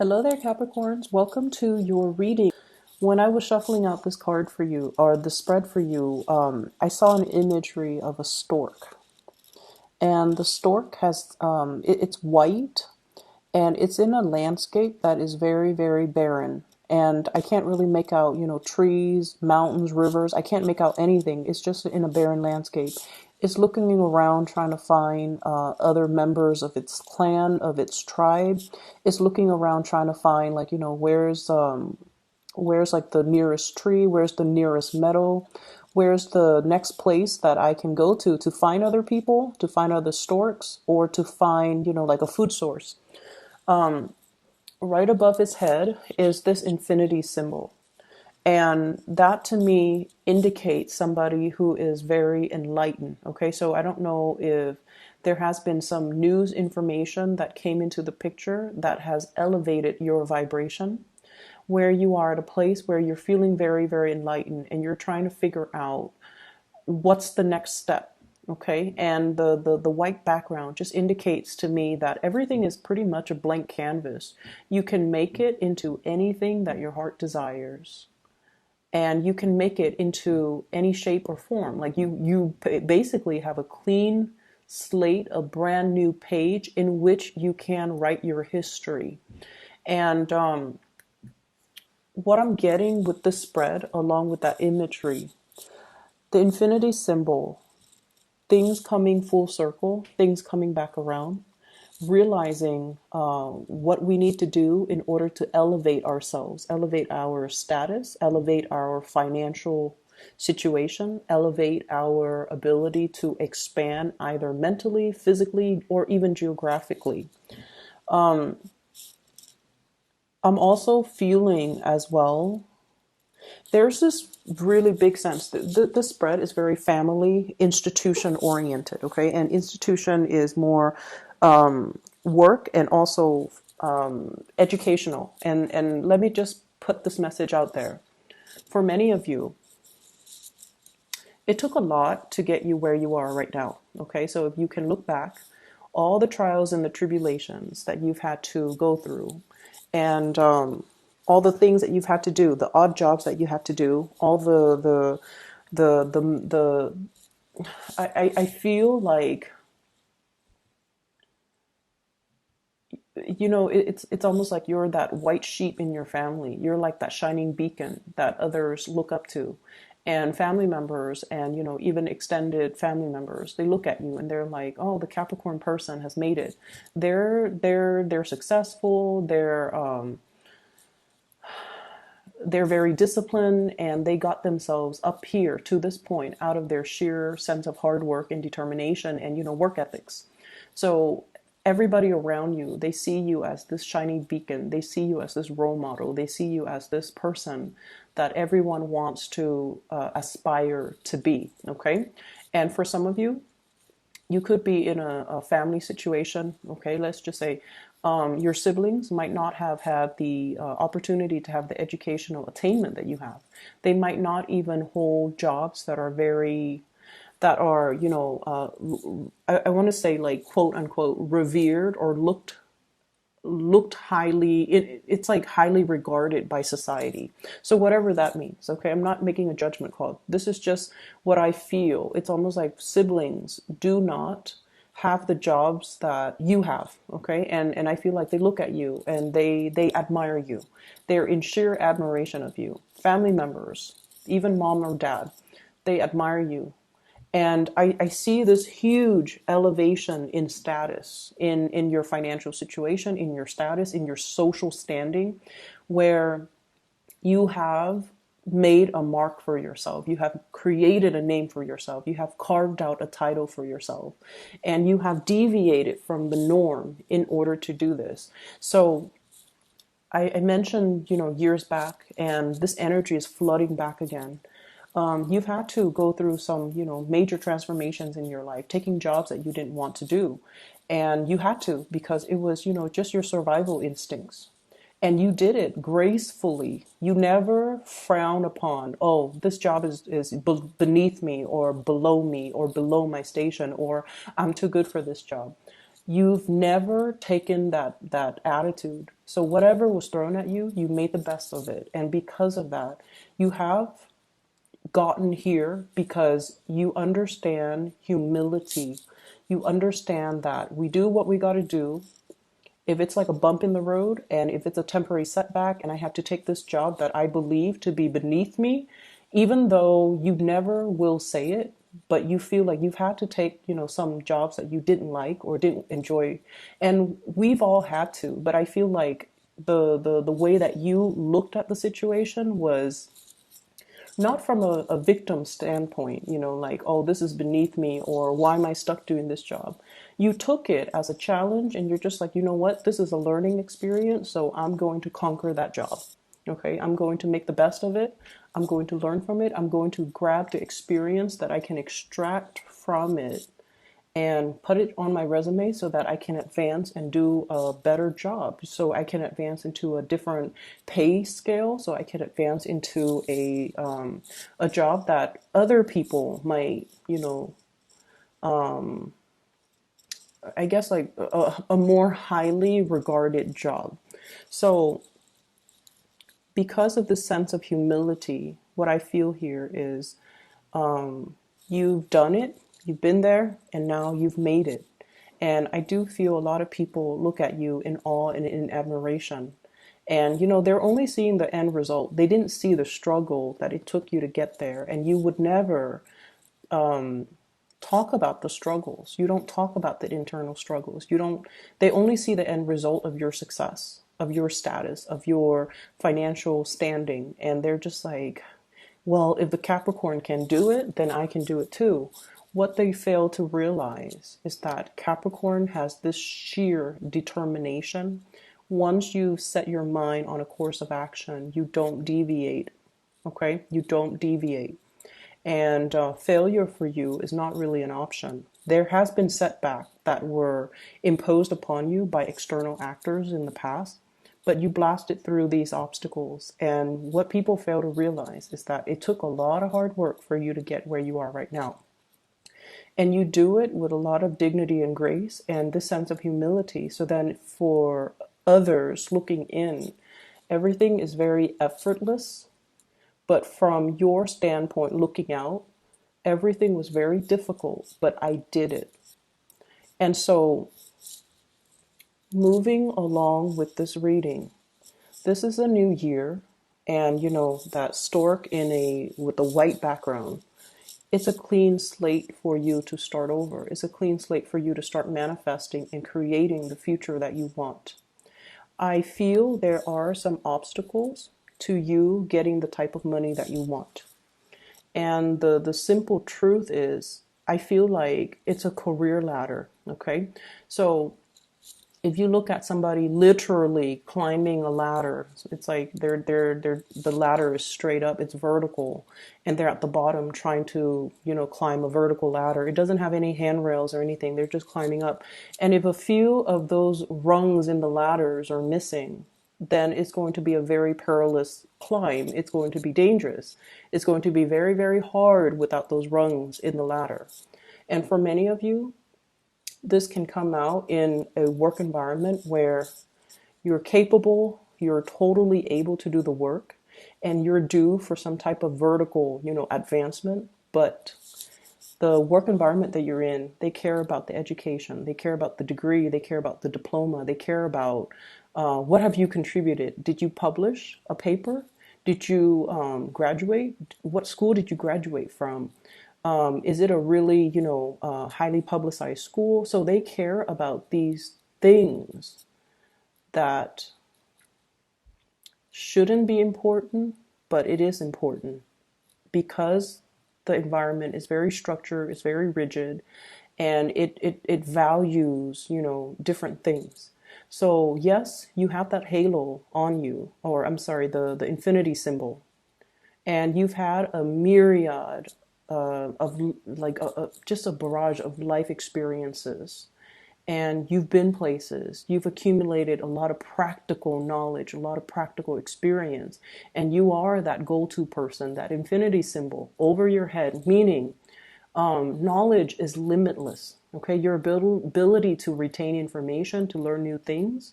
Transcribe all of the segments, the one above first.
Hello there, Capricorns. Welcome to your reading. When I was shuffling out this card for you, or the spread for you, I saw an imagery of a stork. And the stork has, it's white, and it's in a landscape that is very, very barren. And I can't really make out, trees, mountains, rivers. I can't make out anything. It's just in a barren landscape. It's looking around trying to find other members of its clan, of its tribe. It's looking around trying to find, like, where's like the nearest tree, where's the nearest meadow, where's the next place that I can go to find other people, to find other storks, or to find, like a food source. Right above his head is this infinity symbol. And that to me indicates somebody who is very enlightened. Okay, so I don't know if there has been some news information that came into the picture that has elevated your vibration, where you are at a place where you're feeling very, very enlightened and you're trying to figure out what's the next step. Okay, and the white background just indicates to me that everything is pretty much a blank canvas. You can make it into anything that your heart desires, and you can make it into any shape or form. Like you basically have a clean slate, a brand new page in which you can write your history. And what I'm getting with the spread, along with that imagery, the infinity symbol, things coming full circle, things coming back around, realizing what we need to do in order to elevate ourselves, elevate our status, elevate our financial situation, elevate our ability to expand either mentally, physically, or even geographically. I'm also feeling as well, there's this really big sense that the spread is very family, institution oriented, okay? And institution is more work and also educational. And let me just put this message out there. For many of you, it took a lot to get you where you are right now, okay? So if you can look back, all the trials and the tribulations that you've had to go through, and all the things that you've had to do, the odd jobs that you had to do, all the I feel like, it's almost like you're that white sheep in your family. You're like that shining beacon that others look up to. And family members and, even extended family members, they look at you and they're like, oh, the Capricorn person has made it. They're successful. They're very disciplined, and they got themselves up here to this point out of their sheer sense of hard work and determination and, work ethics. So everybody around you, they see you as this shiny beacon. They see you as this role model. They see you as this person that everyone wants to aspire to be. Okay. And for some of you, you could be in a family situation. Okay. Let's just say your siblings might not have had the opportunity to have the educational attainment that you have. They might not even hold jobs that are I want to say, like, quote unquote revered or looked highly, it's like highly regarded by society. So whatever that means, okay, I'm not making a judgment call. This is just what I feel. It's almost like siblings do not have the jobs that you have, okay? And I feel like they look at you and they admire you. They're in sheer admiration of you. Family members, even mom or dad, they admire you. And I see this huge elevation in status, in your financial situation, in your status, in your social standing, where you have made a mark for yourself. You have created a name for yourself. You have carved out a title for yourself. And you have deviated from the norm in order to do this. So I mentioned, years back, and this energy is flooding back again. You've had to go through some, major transformations in your life, taking jobs that you didn't want to do. And you had to, because it was, just your survival instincts. And you did it gracefully. You never frown upon, oh, this job is beneath me or below my station, or I'm too good for this job. You've never taken that attitude. So whatever was thrown at you, you made the best of it. And because of that, you have gotten here because you understand humility. You understand that we do what we got to do. If it's like a bump in the road and if it's a temporary setback and I have to take this job that I believe to be beneath me, even though you never will say it, but you feel like you've had to take, some jobs that you didn't like or didn't enjoy. And we've all had to, but I feel like the way that you looked at the situation was not from a victim standpoint, like, oh, this is beneath me, or why am I stuck doing this job? You took it as a challenge and you're just like, you know what, this is a learning experience, so I'm going to conquer that job. Okay, I'm going to make the best of it. I'm going to learn from it. I'm going to grab the experience that I can extract from it and put it on my resume so that I can advance and do a better job. So I can advance into a different pay scale. So I can advance into a job that other people might, I guess like a more highly regarded job. So because of this sense of humility, what I feel here is you've done it, you've been there, and now you've made it. And I do feel a lot of people look at you in awe and in admiration. And, they're only seeing the end result. They didn't see the struggle that it took you to get there. And you would never talk about the struggles. You don't talk about the internal struggles. They only see the end result of your success, of your status, of your financial standing. And they're just like, well, if the Capricorn can do it, then I can do it too. What they fail to realize is that Capricorn has this sheer determination. Once you set your mind on a course of action, you don't deviate. Okay? You don't deviate. And failure for you is not really an option. There has been setbacks that were imposed upon you by external actors in the past, but you blasted through these obstacles. And what people fail to realize is that it took a lot of hard work for you to get where you are right now. And you do it with a lot of dignity and grace and this sense of humility. So then for others looking in, everything is very effortless. But from your standpoint looking out, everything was very difficult, but I did it. And so moving along with this reading, this is a new year, and that stork with a white background. It's a clean slate for you to start over. It's a clean slate for you to start manifesting and creating the future that you want. I feel there are some obstacles to you getting the type of money that you want. And the simple truth is, I feel like it's a career ladder, okay? So if you look at somebody literally climbing a ladder, it's like the ladder is straight up, it's vertical, and they're at the bottom trying to, climb a vertical ladder. It doesn't have any handrails or anything. They're just climbing up. And if a few of those rungs in the ladders are missing, then it's going to be a very perilous climb. It's going to be dangerous. It's going to be very, very hard without those rungs in the ladder. And for many of you, this can come out in a work environment where you're capable, you're totally able to do the work, and you're due for some type of vertical, advancement. But the work environment that you're in, they care about the education, they care about the degree, they care about the diploma, they care about what have you contributed? Did you publish a paper? Did you graduate? What school did you graduate from? Is it a really, highly publicized school? So they care about these things that shouldn't be important, but it is important because the environment is very structured, it's very rigid, and it values, different things. So yes, you have that halo on you, or I'm sorry, the infinity symbol, and you've had a myriad of like just a barrage of life experiences, and you've been places, you've accumulated a lot of practical knowledge, a lot of practical experience, and you are that go-to person, that infinity symbol over your head, meaning knowledge is limitless. Okay, your ability to retain information, to learn new things,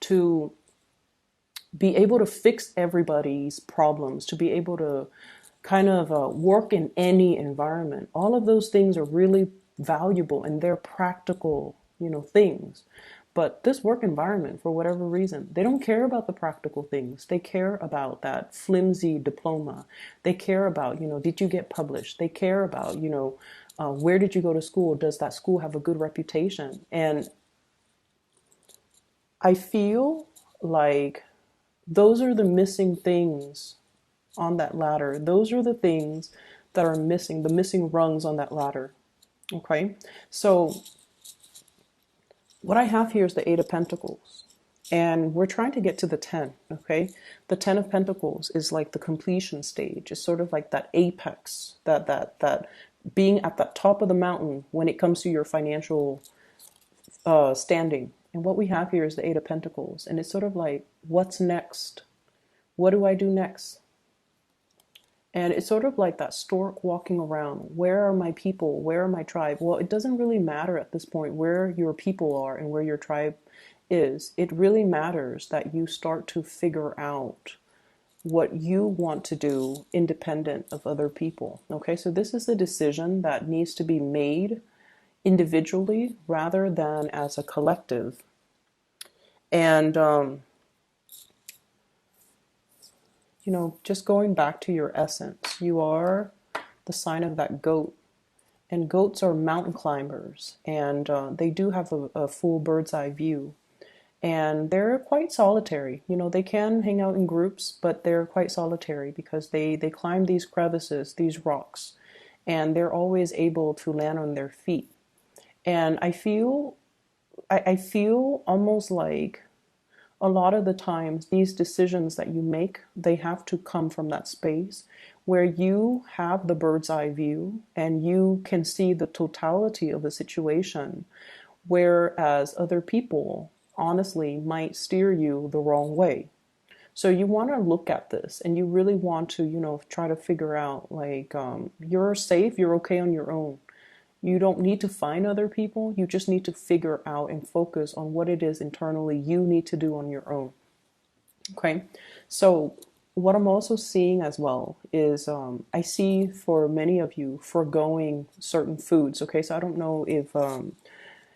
to be able to fix everybody's problems, to be able to kind of work in any environment. All of those things are really valuable and they're practical, things. But this work environment, for whatever reason, they don't care about the practical things. They care about that flimsy diploma. They care about, did you get published? They care about, where did you go to school? Does that school have a good reputation? And I feel like those are the missing things on that ladder. Those are the things that are missing, the missing rungs on that ladder. Okay, so what I have here is the Eight of Pentacles, and we're trying to get to the 10. Okay, the 10 of Pentacles is like the completion stage. It's sort of like that apex, that being at the top of the mountain when it comes to your financial standing. And what we have here is the Eight of Pentacles, and it's sort of like, what's next? What do I do next? And it's sort of like that stork walking around. Where are my people? Where are my tribe? Well, it doesn't really matter at this point where your people are and where your tribe is. It really matters that you start to figure out what you want to do independent of other people. Okay, so this is a decision that needs to be made individually rather than as a collective. And just going back to your essence, you are the sign of that goat. And goats are mountain climbers, and they do have a full bird's eye view. And they're quite solitary. They can hang out in groups, but they're quite solitary because they climb these crevices, these rocks, and they're always able to land on their feet. And I feel almost like a lot of the times these decisions that you make, they have to come from that space where you have the bird's eye view and you can see the totality of the situation, whereas other people honestly might steer you the wrong way. So you want to look at this and you really want to, try to figure out like, you're safe, you're okay on your own. You don't need to find other people. You just need to figure out and focus on what it is internally you need to do on your own. Okay. So what I'm also seeing as well is I see for many of you foregoing certain foods. Okay. So I don't know if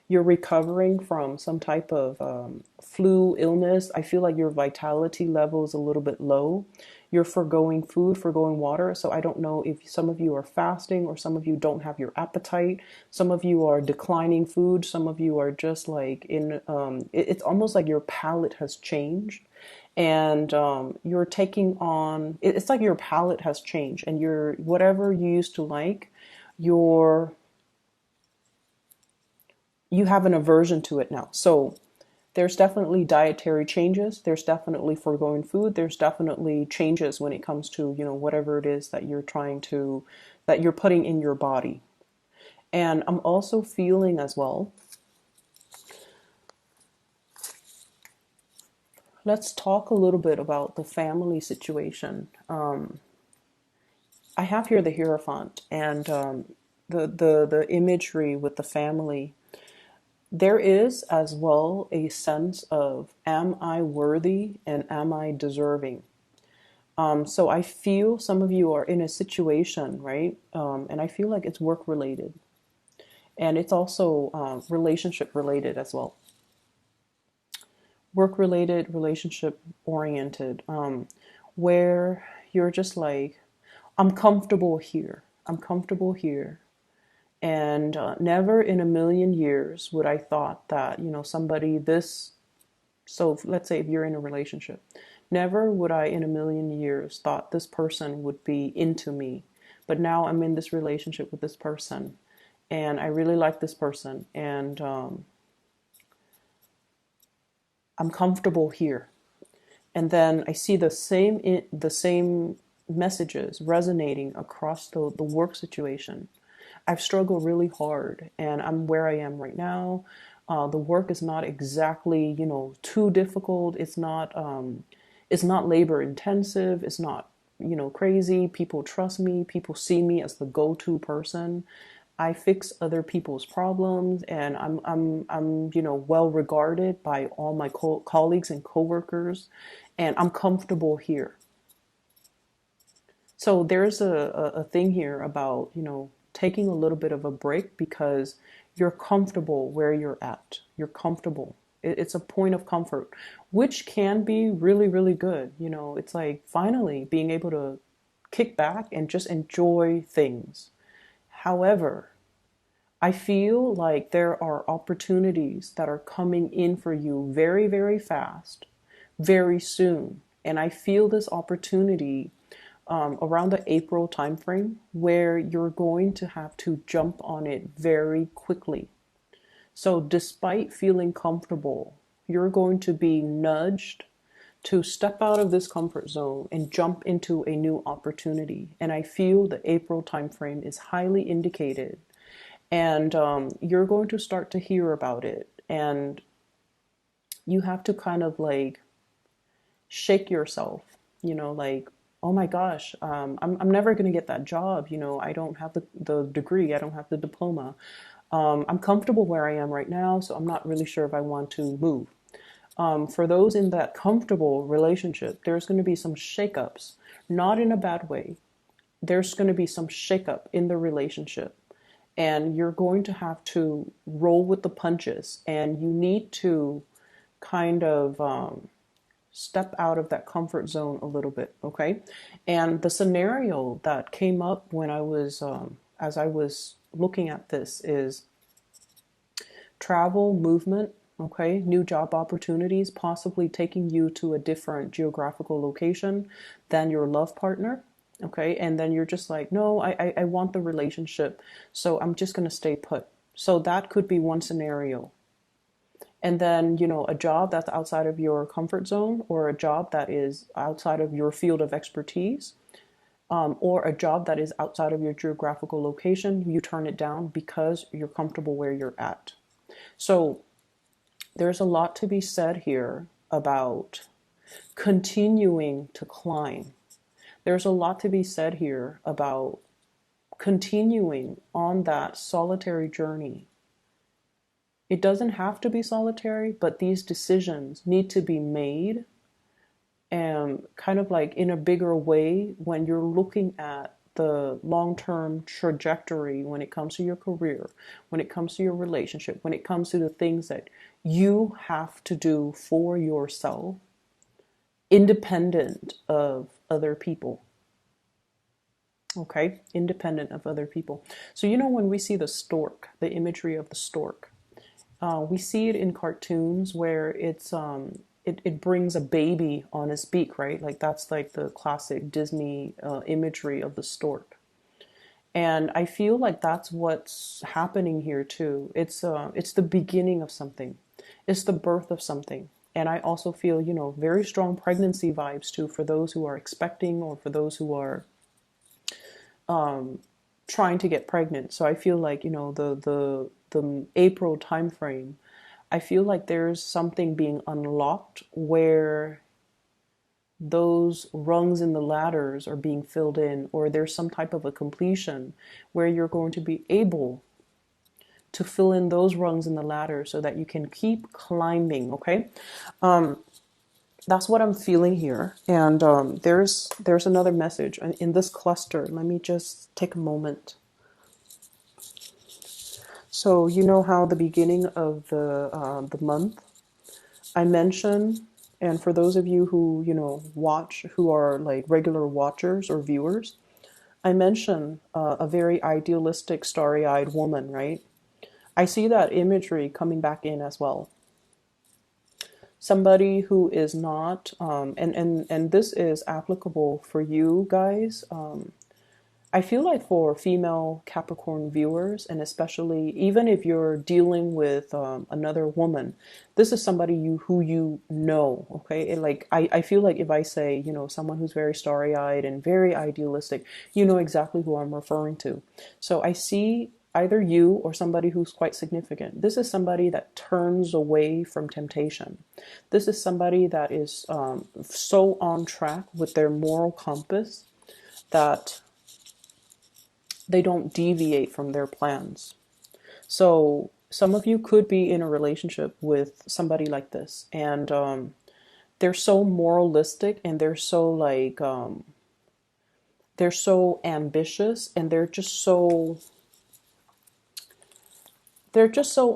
you're recovering from some type of flu illness. I feel like your vitality level is a little bit low. You're foregoing food, foregoing water. So I don't know if some of you are fasting or some of you don't have your appetite. Some of you are declining food. Some of you are just like it's almost like your palate has changed. And you're taking on, it's like your palate has changed and you're, whatever you used to like, you have an aversion to it now. So there's definitely dietary changes. There's definitely foregoing food. There's definitely changes when it comes to, whatever it is that that you're putting in your body. And I'm also feeling as well, let's talk a little bit about the family situation. I have here the Hierophant and the imagery with the family. There is as well a sense of, am I worthy and am I deserving? So I feel some of you are in a situation, right? And I feel like it's work related. And it's also relationship related as well. Work related, relationship oriented, where you're just like, I'm comfortable here. I'm comfortable here. And never in a million years would I thought that, somebody this, so let's say if you're in a relationship, never would I in a million years thought this person would be into me. But now I'm in this relationship with this person and I really like this person and I'm comfortable here. And then I see the same messages resonating across the work situation. I've struggled really hard and I'm where I am right now. The work is not exactly, too difficult. It's not labor intensive. It's not, crazy. People trust me. People see me as the go-to person. I fix other people's problems, and I'm well regarded by all my colleagues and coworkers, and I'm comfortable here. So there's a thing here about, taking a little bit of a break because you're comfortable where you're at. You're comfortable. It's a point of comfort, which can be really, really good. It's like finally being able to kick back and just enjoy things. However, I feel like there are opportunities that are coming in for you very, very fast, very soon. And I feel this opportunity around the April timeframe where you're going to have to jump on it very quickly. So, despite feeling comfortable, you're going to be nudged to step out of this comfort zone and jump into a new opportunity. And I feel the April timeframe is highly indicated. And you're going to start to hear about it. And you have to kind of like shake yourself, like, oh my gosh, I'm never going to get that job. I don't have the degree, I don't have the diploma. I'm comfortable where I am right now, so I'm not really sure if I want to move. For those in that comfortable relationship, there's going to be some shakeups, not in a bad way. There's going to be some shakeup in the relationship, and you're going to have to roll with the punches, and you need to kind of step out of that comfort zone a little bit, okay? And the scenario that came up when I was, as I was looking at this, is travel, movement, okay? New job opportunities, possibly taking you to a different geographical location than your love partner, okay? And then you're just like, no, I want the relationship, so I'm just gonna stay put. So that could be one scenario. And then, a job that's outside of your comfort zone, or a job that is outside of your field of expertise, or a job that is outside of your geographical location, you turn it down because you're comfortable where you're at. So there's a lot to be said here about continuing to climb. There's a lot to be said here about continuing on that solitary journey. It doesn't have to be solitary, but these decisions need to be made and kind of like in a bigger way when you're looking at the long-term trajectory when it comes to your career, when it comes to your relationship, when it comes to the things that you have to do for yourself, independent of other people. Okay, independent of other people. So, when we see the stork, the imagery of the stork, we see it in cartoons where it brings a baby on its beak, right? Like that's like the classic Disney imagery of the stork. And I feel like that's what's happening here too. It's the beginning of something. It's the birth of something. And I also feel, very strong pregnancy vibes too for those who are expecting or for those who are trying to get pregnant. So I feel like, the April timeframe, I feel like there's something being unlocked where those rungs in the ladders are being filled in, or there's some type of a completion where you're going to be able to fill in those rungs in the ladder so that you can keep climbing, okay? That's what I'm feeling here. And there's another message in this cluster. Let me just take a moment. So you know how the beginning of the month I mentioned, and for those of you who watch, who are like regular watchers or viewers, I mentioned a very idealistic, starry-eyed woman, right? I see that imagery coming back in as well. Somebody who is not, and this is applicable for you guys. I feel like for female Capricorn viewers, and especially even if you're dealing with another woman, this is somebody who you know, okay? And like I feel like if I say, someone who's very starry-eyed and very idealistic, you know exactly who I'm referring to. So I see either you or somebody who's quite significant. This is somebody that turns away from temptation. This is somebody that is so on track with their moral compass that They don't deviate from their plans. So some of you could be in a relationship with somebody like this, and they're so moralistic, and they're so ambitious, and they're just so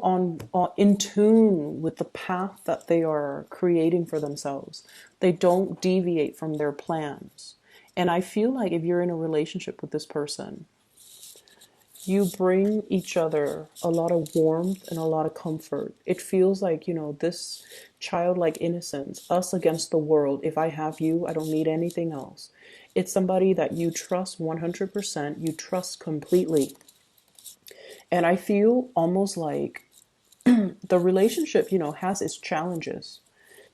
on in tune with the path that they are creating for themselves. They don't deviate from their plans. And I feel like if you're in a relationship with this person, you bring each other a lot of warmth and a lot of comfort. It feels like, this childlike innocence, us against the world. If I have you, I don't need anything else. It's somebody that you trust 100%, you trust completely. And I feel almost like the relationship, has its challenges.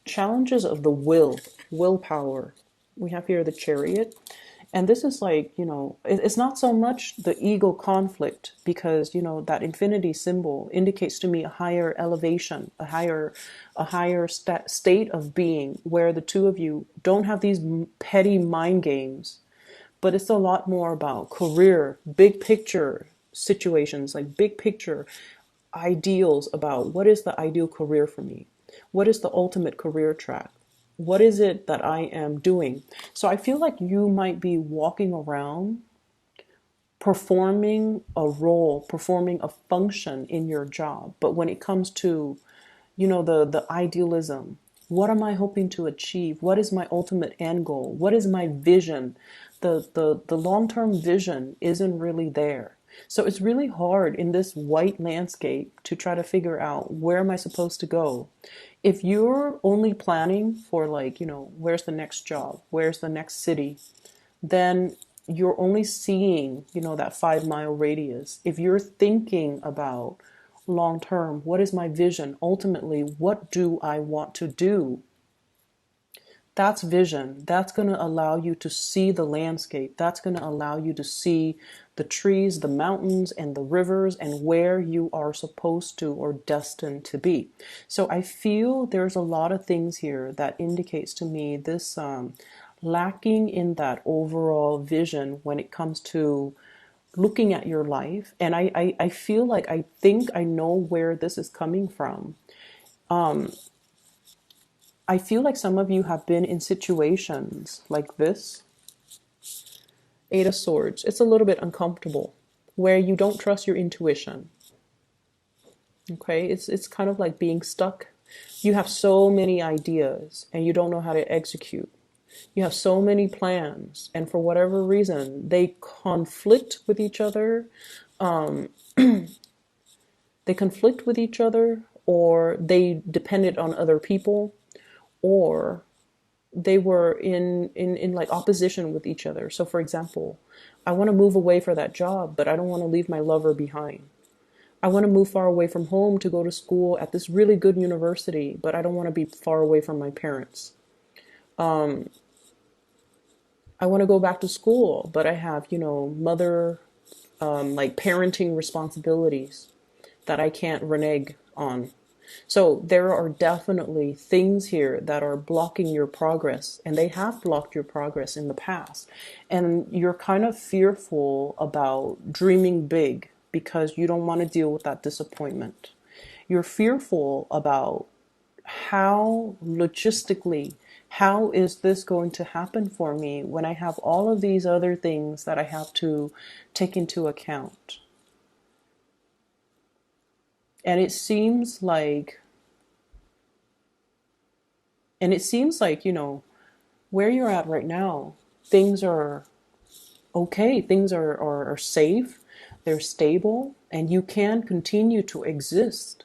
Challenges of the willpower. We have here the Chariot. And this is like, it's not so much the ego conflict, because, that infinity symbol indicates to me a higher elevation, a higher state of being, where the two of you don't have these petty mind games, but it's a lot more about career, big picture situations, like big picture ideals about what is the ideal career for me? What is the ultimate career track? What is it that I am doing? So I feel like you might be walking around performing a role, performing a function in your job. But when it comes to, the idealism, what am I hoping to achieve? What is my ultimate end goal? What is my vision? The long-term vision isn't really there. So it's really hard in this white landscape to try to figure out, where am I supposed to go? If you're only planning for, like, where's the next job? Where's the next city? Then you're only seeing, that 5 mile radius. If you're thinking about long term, what is my vision? Ultimately, what do I want to do? That's vision. That's going to allow you to see the landscape. That's going to allow you to see the trees, the mountains, and the rivers, and where you are supposed to or destined to be. So I feel there's a lot of things here that indicates to me this lacking in that overall vision when it comes to looking at your life. And I feel like I think I know where this is coming from. I feel like some of you have been in situations like this. Eight of Swords. It's a little bit uncomfortable, where you don't trust your intuition. Okay, it's kind of like being stuck. You have so many ideas and you don't know how to execute. You have so many plans, and for whatever reason, they conflict with each other. They conflict with each other, or they depended on other people, or they were in like opposition with each other. So for example, I want to move away for that job, but I don't want to leave my lover behind. I want to move far away from home to go to school at this really good university, but I don't want to be far away from my parents. I want to go back to school, but I have, mother, like parenting responsibilities that I can't renege on. So there are definitely things here that are blocking your progress, and they have blocked your progress in the past. And you're kind of fearful about dreaming big because you don't want to deal with that disappointment. You're fearful about how logistically, how is this going to happen for me when I have all of these other things that I have to take into account. And it seems like, where you're at right now, things are okay, things are safe, they're stable, and you can continue to exist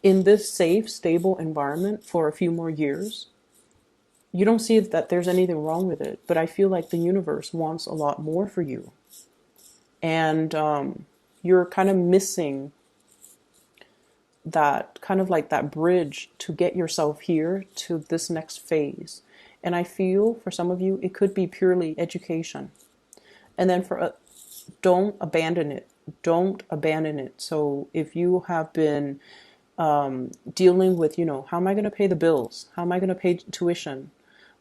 in this safe, stable environment for a few more years. You don't see that there's anything wrong with it, but I feel like the universe wants a lot more for you. And you're kind of missing that, kind of like that bridge to get yourself here to this next phase. And I feel for some of you, it could be purely education. And then don't abandon it. Don't abandon it. So if you have been dealing with, how am I going to pay the bills? How am I going to pay tuition?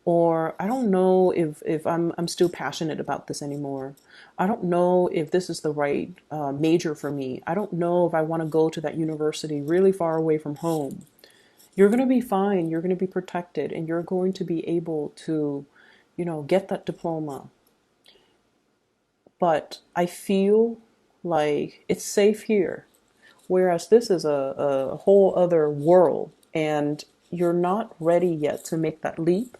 Or I don't know if I'm still passionate about this anymore. I don't know if this is the right major for me. I don't know if I want to go to that university really far away from home. You're going to be fine. You're going to be protected, and you're going to be able to, get that diploma. But I feel like it's safe here. Whereas this is a whole other world, and you're not ready yet to make that leap,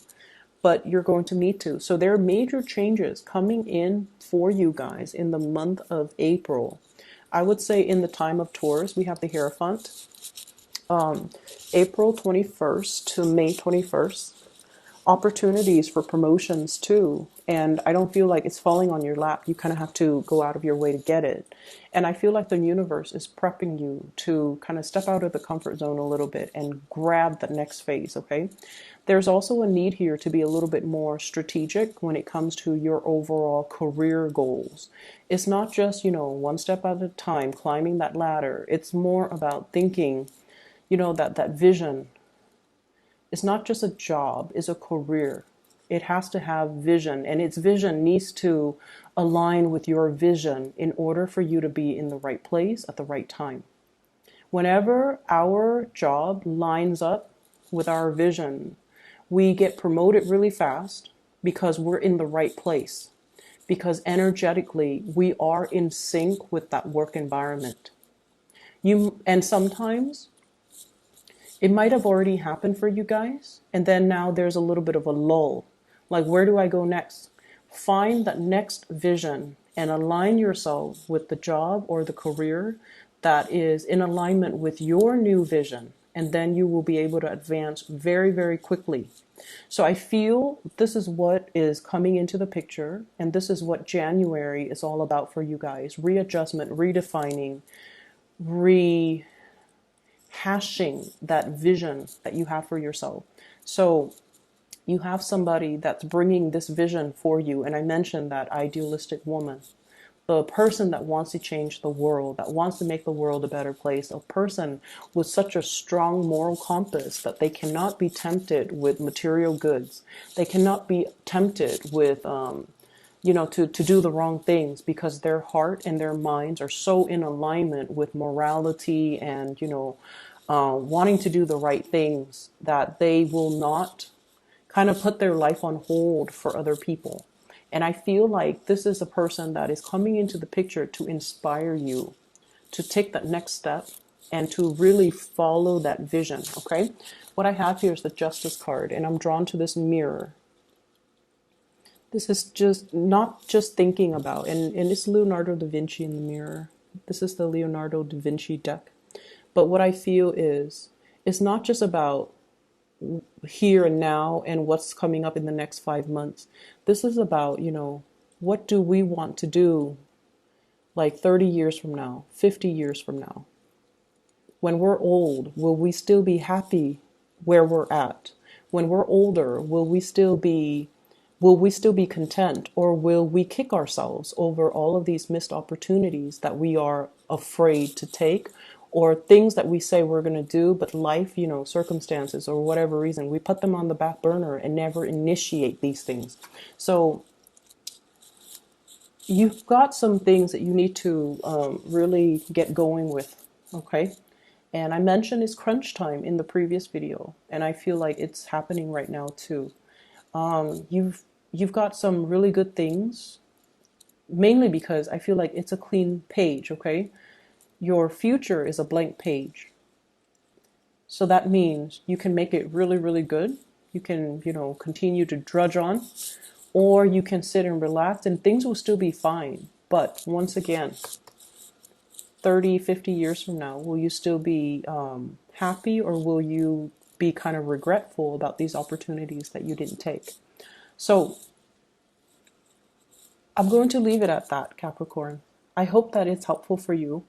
but you're going to need to. So there are major changes coming in for you guys in the month of April. I would say in the time of Taurus, we have the Hierophant, April 21st to May 21st. Opportunities for promotions too. And I don't feel like it's falling on your lap. You kind of have to go out of your way to get it. And I feel like the universe is prepping you to kind of step out of the comfort zone a little bit and grab the next phase, okay? There's also a need here to be a little bit more strategic when it comes to your overall career goals. It's not just, one step at a time, climbing that ladder. It's more about thinking, that vision. It's not just a job, it's a career. It has to have vision, and its vision needs to align with your vision in order for you to be in the right place at the right time. Whenever our job lines up with our vision, we get promoted really fast because we're in the right place. Because energetically, we are in sync with that work environment. And sometimes it might have already happened for you guys, and then now there's a little bit of a lull. Like, where do I go next? Find that next vision and align yourself with the job or the career that is in alignment with your new vision, and then you will be able to advance very, very quickly. So I feel this is what is coming into the picture, and this is what January is all about for you guys. Readjustment, redefining, hashing that vision that you have for yourself. So you have somebody that's bringing this vision for you. And I mentioned that idealistic woman, the person that wants to change the world, that wants to make the world a better place, a person with such a strong moral compass that they cannot be tempted with material goods. They cannot be tempted with, to do the wrong things, because their heart and their minds are so in alignment with morality and, wanting to do the right things, that they will not kind of put their life on hold for other people. And I feel like this is a person that is coming into the picture to inspire you to take that next step and to really follow that vision, okay? What I have here is the Justice card, and I'm drawn to this mirror. This is just not just thinking about, and it's Leonardo da Vinci in the mirror. This is the Leonardo da Vinci deck. But what I feel is, it's not just about here and now and what's coming up in the next 5 months. This is about, what do we want to do like 30 years from now, 50 years from now? When we're old, will we still be happy where we're at? When we're older, will we still be content, or will we kick ourselves over all of these missed opportunities that we are afraid to take, or things that we say we're going to do, but life, circumstances or whatever reason, we put them on the back burner and never initiate these things. So you've got some things that you need to really get going with, okay? And I mentioned it's crunch time in the previous video, and I feel like it's happening right now too. You've got some really good things, mainly because I feel like it's a clean page, okay? Your future is a blank page. So that means you can make it really, really good. You can, continue to drudge on, or you can sit and relax and things will still be fine. But once again, 30, 50 years from now, will you still be happy, or will you be kind of regretful about these opportunities that you didn't take? So I'm going to leave it at that, Capricorn. I hope that it's helpful for you.